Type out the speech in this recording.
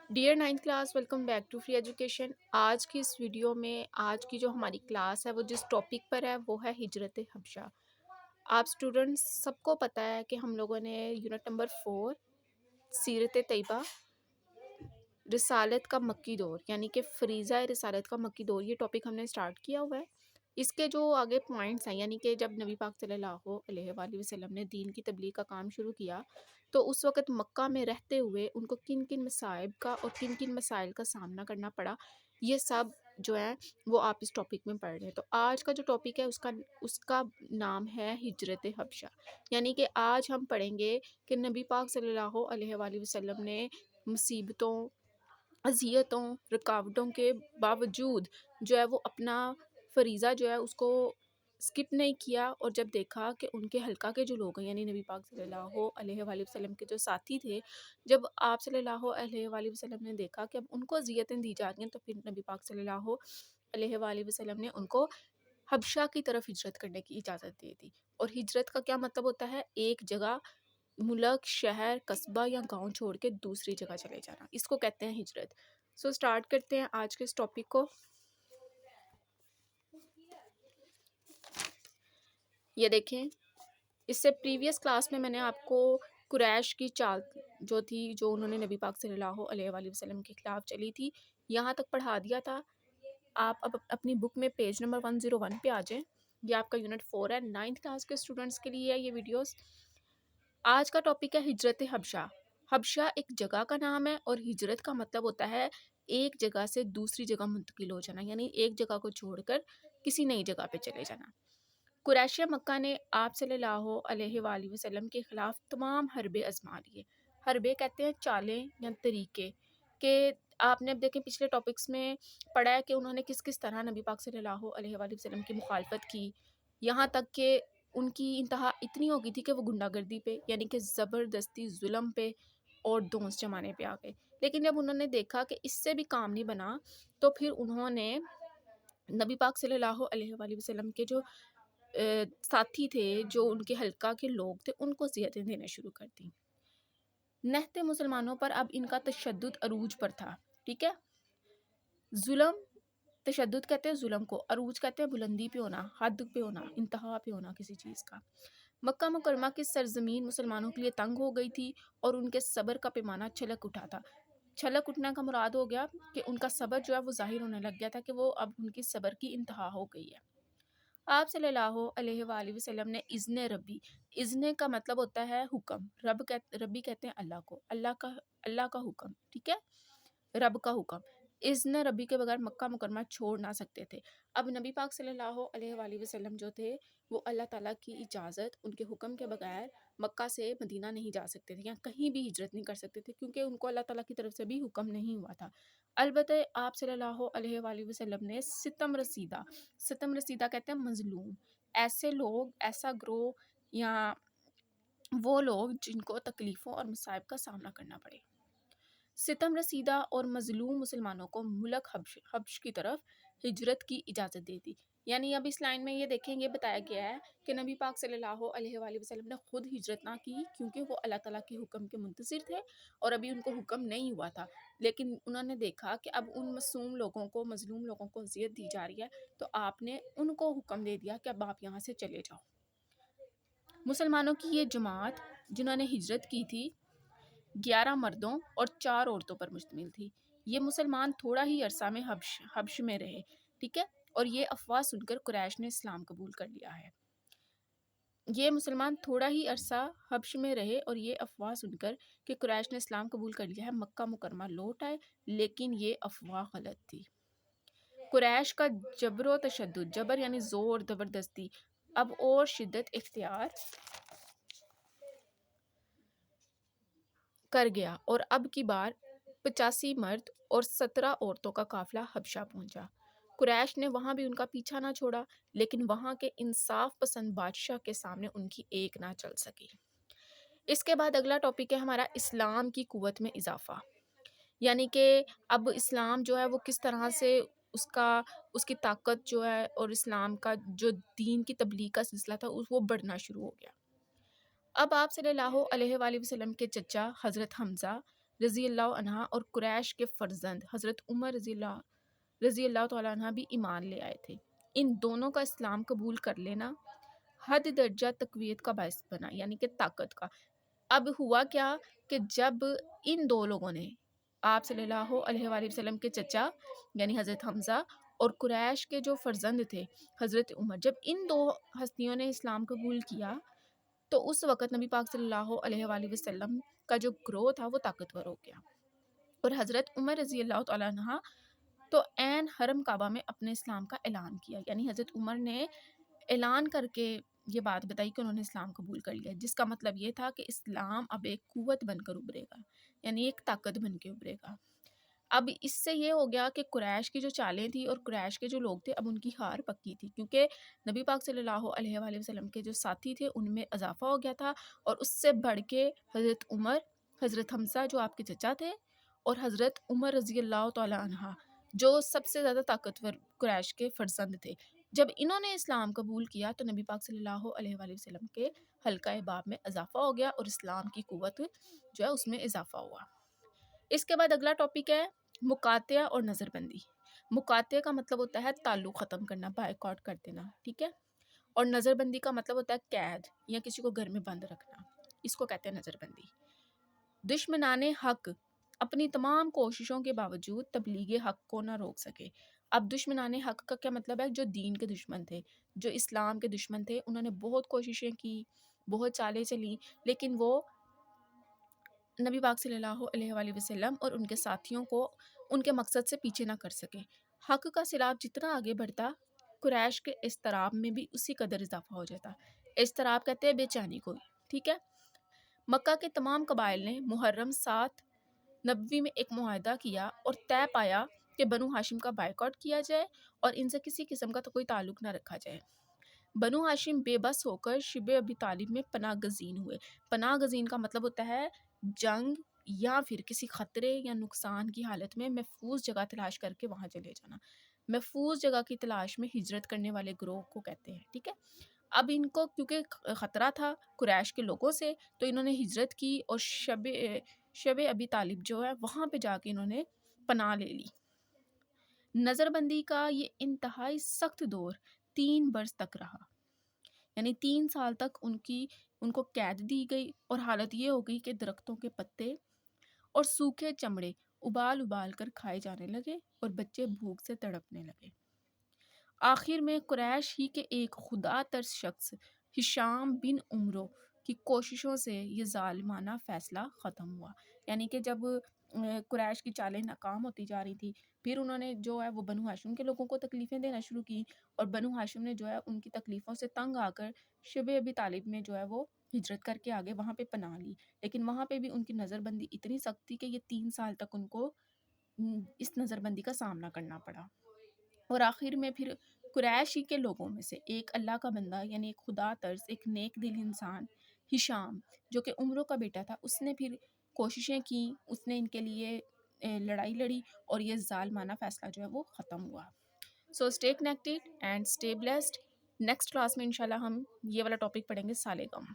Dear ninth class, welcome back to free education. آج کی اس video میں آج کی جو ہماری کلاس ہے وہ جس ٹاپک پر ہے وہ ہے ہجرت حبشہ۔ آپ اسٹوڈنٹس سب کو پتہ ہے کہ ہم لوگوں نے یونٹ نمبر 4 سیرت طیبہ رسالت کا مکی دور یعنی کہ فریضہ رسالت کا مکی دور، یہ ٹاپک ہم نے اسٹارٹ کیا ہوا ہے۔ اس کے جو آگے پوائنٹس ہیں یعنی کہ جب نبی پاک صلی اللہ علیہ وآلہ وسلم نے دین کی تبلیغ کا کام شروع کیا تو اس وقت مکہ میں رہتے ہوئے ان کو کن کن مصائب کا اور کن کن مسائل کا سامنا کرنا پڑا، یہ سب جو ہے وہ آپ اس ٹاپک میں پڑھ رہے ہیں۔ تو آج کا جو ٹاپک ہے اس کا نام ہے ہجرت حبشہ، یعنی کہ آج ہم پڑھیں گے کہ نبی پاک صلی اللہ علیہ وآلہ وسلم نے مصیبتوں، اذیتوں، رکاوٹوں کے باوجود جو ہے وہ اپنا فریضہ جو ہے اس کو سکپ نہیں کیا، اور جب دیکھا کہ ان کے حلقہ کے جو لوگ ہیں یعنی نبی پاک صلی اللہ علیہ وآلہ وسلم کے جو ساتھی تھے، جب آپ صلی اللہ علیہ وآلہ وسلم نے دیکھا کہ اب ان کو اذیتیں دی جا رہی ہیں تو پھر نبی پاک صلی اللہ علیہ وآلہ وسلم نے ان کو حبشہ کی طرف ہجرت کرنے کی اجازت دے دی۔ اور ہجرت کا کیا مطلب ہوتا ہے؟ ایک جگہ، ملک، شہر، قصبہ یا گاؤں چھوڑ کے دوسری جگہ چلے جانا، اس کو کہتے ہیں ہجرت۔ سو سٹارٹ کرتے ہیں آج کے اس ٹاپک کو۔ یہ دیکھیں، اس سے پریویس کلاس میں نے آپ کو قریش کی چال جو تھی، جو انہوں نے نبی پاک صلی اللہ علیہ وآلہ وسلم کے خلاف چلی تھی، یہاں تک پڑھا دیا تھا۔ آپ اب اپنی بک میں پیج نمبر 101 پہ آ جائیں۔ یہ آپ کا یونٹ 4 ہے، 9th کلاس کے اسٹوڈنٹس کے لیے ہے یہ ویڈیوز۔ آج کا ٹاپک ہے ہجرت حبشہ۔ حبشہ ایک جگہ کا نام ہے اور ہجرت کا مطلب ہوتا ہے ایک جگہ سے دوسری جگہ منتقل ہو جانا، یعنی ایک جگہ کو چھوڑ کر کسی نئی جگہ پہ چلے جانا۔ قریش مکہ نے آپ صلی اللہ علیہ وآلہ وسلم کے خلاف تمام حربے آزما لیے۔ حربے کہتے ہیں چالیں یا طریقے، کہ آپ نے اب دیکھیں پچھلے ٹاپکس میں پڑھا ہے کہ انہوں نے کس کس طرح نبی پاک صلی اللہ علیہ وآلہ وسلم کی مخالفت کی، یہاں تک کہ ان کی انتہا اتنی ہو گئی تھی کہ وہ گنڈا گردی پہ یعنی کہ زبردستی ظلم پہ اور دونس جمانے پہ آ گئے۔ لیکن جب انہوں نے دیکھا کہ اس سے بھی کام نہیں بنا تو پھر انہوں نے نبی پاک صلی اللہ علیہ وآلہ وسلم کے جو ساتھی تھے، جو ان کے حلقہ کے لوگ تھے، ان کو اذیتیں دینا شروع کر دی۔ نہتے مسلمانوں پر اب ان کا تشدد عروج پر تھا، ٹھیک ہے۔ ظلم، تشدد کہتے ہیں ظلم کو، عروج کہتے ہیں بلندی پہ ہونا، حد پہ ہونا، انتہا پہ ہونا کسی چیز کا۔ مکہ مکرمہ کی سرزمین مسلمانوں کے لیے تنگ ہو گئی تھی اور ان کے صبر کا پیمانہ چھلک اٹھا تھا۔ چھلک اٹھنا کا مراد ہو گیا کہ ان کا صبر جو ہے وہ ظاہر ہونے لگ گیا تھا کہ وہ اب ان کی صبر کی انتہا ہو گئی ہے۔ آپ صلی اللہ علیہ وآلہ وسلم نے اذن ربی، اذن کا مطلب ہوتا ہے حکم، ربی کہتے ہیں اللہ کو، اللہ کا حکم، ٹھیک ہے، رب کا حکم۔ اذن ربی کے بغیر مکہ مکرمہ چھوڑ نہ سکتے تھے۔ اب نبی پاک صلی اللہ علیہ وآلہ وسلم جو تھے وہ اللہ تعالیٰ کی اجازت، ان کے حکم کے بغیر مکہ سے مدینہ نہیں جا سکتے تھے یا کہیں بھی ہجرت نہیں کر سکتے تھے، کیونکہ ان کو اللہ تعالیٰ کی طرف سے بھی حکم نہیں ہوا تھا۔ البتہ آپ صلی اللہ علیہ وآلہ وسلم نے ستم رسیدہ، ستم رسیدہ کہتے ہیں مظلوم، ایسے لوگ، ایسا گروہ یا وہ لوگ جن کو تکلیفوں اور مصائب کا سامنا کرنا پڑے، ستم رسیدہ اور مظلوم مسلمانوں کو ملک حبش کی طرف ہجرت کی اجازت دے دی۔ یعنی اب اس لائن میں یہ دیکھیں، یہ بتایا گیا ہے کہ نبی پاک صلی اللہ علیہ وآلہ وسلم نے خود ہجرت نہ کی کیونکہ وہ اللہ تعالیٰ کے حکم کے منتظر تھے اور ابھی ان کو حکم نہیں ہوا تھا، لیکن انہوں نے دیکھا کہ اب ان معصوم لوگوں کو، مظلوم لوگوں کو اذیت دی جا رہی ہے تو آپ نے ان کو حکم دے دیا کہ اب آپ یہاں سے چلے جاؤ۔ مسلمانوں کی یہ جماعت جنہوں نے ہجرت کی تھی 11 مردوں اور 4 عورتوں پر مشتمل تھی۔ یہ مسلمان تھوڑا ہی عرصہ میں حبش میں رہے، ٹھیک ہے، اور یہ افواہ سن کر قریش نے اسلام قبول کر لیا ہے۔ یہ مسلمان تھوڑا ہی عرصہ حبش میں رہے اور یہ افواہ سن کر کہ قریش نے اسلام قبول کر لیا ہے مکہ مکرمہ لوٹ آئے، لیکن یہ افواہ غلط تھی۔ قریش کا جبر و تشدد، جبر یعنی زور، زبردستی، اب اور شدت اختیار کر گیا اور اب کی بار 85 مرد اور 17 عورتوں کا قافلہ حبشہ پہنچا۔ قریش نے وہاں بھی ان کا پیچھا نہ چھوڑا، لیکن وہاں کے انصاف پسند بادشاہ کے سامنے ان کی ایک نہ چل سکی۔ اس کے بعد اگلا ٹاپک ہے ہمارا اسلام کی قوت میں اضافہ، یعنی کہ اب اسلام جو ہے وہ کس طرح سے اس کی طاقت جو ہے اور اسلام کا جو دین کی تبلیغ کا سلسلہ تھا وہ بڑھنا شروع ہو گیا۔ اب آپ صلی اللہ علیہ وآلہ وسلم کے چچا حضرت حمزہ رضی اللہ عنہ اور قریش کے فرزند حضرت عمر رضی اللہ تعالیٰ عنہ بھی ایمان لے آئے تھے۔ ان دونوں کا اسلام قبول کر لینا حد درجہ تقویت کا باعث بنا، یعنی کہ طاقت کا۔ اب ہوا کیا کہ جب ان دو لوگوں نے آپ صلی اللہ علیہ وآلہ وسلم کے چچا یعنی حضرت حمزہ اور قریش کے جو فرزند تھے حضرت عمر، جب ان دو ہستیوں نے اسلام قبول کیا تو اس وقت نبی پاک صلی اللہ علیہ وآلہ وسلم کا جو گروہ تھا وہ طاقتور ہو گیا، اور حضرت عمر رضی اللہ تعالیٰ عنہ تو عین حرم کعبہ میں اپنے اسلام کا اعلان کیا، یعنی حضرت عمر نے اعلان کر کے یہ بات بتائی کہ انہوں نے اسلام قبول کر لیا، جس کا مطلب یہ تھا کہ اسلام اب ایک قوت بن کر ابھرے گا، یعنی ایک طاقت بن کے ابھرے گا۔ اب اس سے یہ ہو گیا کہ قریش کی جو چالیں تھی اور قریش کے جو لوگ تھے اب ان کی ہار پکی تھی، کیونکہ نبی پاک صلی اللہ علیہ وآلہ وسلم کے جو ساتھی تھے ان میں اضافہ ہو گیا تھا، اور اس سے بڑھ کے حضرت عمر، حضرت حمزہ جو آپ کے چچا تھے، اور حضرت عمر رضی اللہ تعالیٰ عنہ جو سب سے زیادہ طاقتور قریش کے فرزند تھے، جب انہوں نے اسلام قبول کیا تو نبی پاک صلی اللہ علیہ وآلہ وسلم کے حلقہ باب میں اضافہ ہو گیا اور اسلام کی قوت جو ہے اس میں اضافہ ہوا۔ اس کے بعد اگلا ٹاپک ہے مقاطعہ اور نظر بندی۔ مقاطعہ کا مطلب ہوتا ہے تعلق ختم کرنا، بائیکاٹ کر دینا، ٹھیک ہے، اور نظر بندی کا مطلب ہوتا ہے قید یا کسی کو گھر میں بند رکھنا، اس کو کہتے ہیں نظر بندی۔ دشمنان حق اپنی تمام کوششوں کے باوجود تبلیغ حق کو نہ روک سکے۔ اب دشمنان حق کا کیا مطلب ہے؟ جو دین کے دشمن تھے، جو اسلام کے دشمن تھے، انہوں نے بہت کوششیں کی، بہت چالیں چلی، لیکن وہ نبی پاک صلی اللہ علیہ وآلہ وسلم اور ان کے ساتھیوں کو ان کے مقصد سے پیچھے نہ کر سکے۔ حق کا سیلاب جتنا آگے بڑھتا، قریش کے اضطراب میں بھی اسی قدر اضافہ ہو جاتا۔ اضطراب کہتے ہیں بے چینی کو، ٹھیک ہے۔ مکہ کے تمام قبائل نے محرم 7 نبوی میں ایک معاہدہ کیا اور طے پایا کہ بنو ہاشم کا بائیکاٹ کیا جائے اور ان سے کسی قسم کا تو کوئی تعلق نہ رکھا جائے۔ بنو ہاشم بے بس ہو کر شب ابی طالب میں پناہ گزین ہوئے۔ پناہ گزین کا مطلب ہوتا ہے جنگ یا پھر کسی خطرے یا نقصان کی حالت میں محفوظ جگہ تلاش کر کے وہاں چلے جانا۔ محفوظ جگہ کی تلاش میں ہجرت کرنے والے گروہ کو کہتے ہیں، ٹھیک ہے۔ اب ان کو کیونکہ خطرہ تھا قریش کے لوگوں سے تو انہوں نے ہجرت کی اور شب ابی طالب جو ہے وہاں پہ جا کے انہوں نے پناہ لے لی۔ نظر بندی کا یہ انتہائی سخت دور 3 برس تک رہا، یعنی 3 سال تک ان کو قید دی گئی، اور حالت یہ ہو گئی کہ درختوں کے پتے اور سوکھے چمڑے ابال ابال کر کھائے جانے لگے اور بچے بھوک سے تڑپنے لگے۔ آخر میں قریش ہی کے ایک خدا ترس شخص ہشام بن عمرو کی کوششوں سے یہ ظالمانہ فیصلہ ختم ہوا، یعنی کہ جب قریش کی چالیں ناکام ہوتی جا رہی تھی، پھر انہوں نے جو ہے وہ بنو ہاشم کے لوگوں کو تکلیفیں دینا شروع کی، اور بنو ہاشم نے جو ہے ان کی تکلیفوں سے تنگ آ کر شب ابی طالب میں جو ہے وہ ہجرت کر کے آگے وہاں پہ پناہ لی، لیکن وہاں پہ بھی ان کی نظر بندی اتنی سخت تھی کہ یہ 3 سال تک ان کو اس نظر بندی کا سامنا کرنا پڑا۔ اور آخر میں پھر قریشی کے لوگوں میں سے ایک اللہ کا بندہ، یعنی ایک خدا ترس، ایک نیک دل انسان ہشام جو کہ عمرو کا بیٹا تھا، اس نے پھر کوششیں کی، اس نے ان کے لیے لڑائی لڑی اور یہ ظالمانہ فیصلہ جو ہے وہ ختم ہوا۔ So stay connected and stay blessed. Next class میں انشاءاللہ ہم یہ والا ٹاپک پڑھیں گے سالے غم۔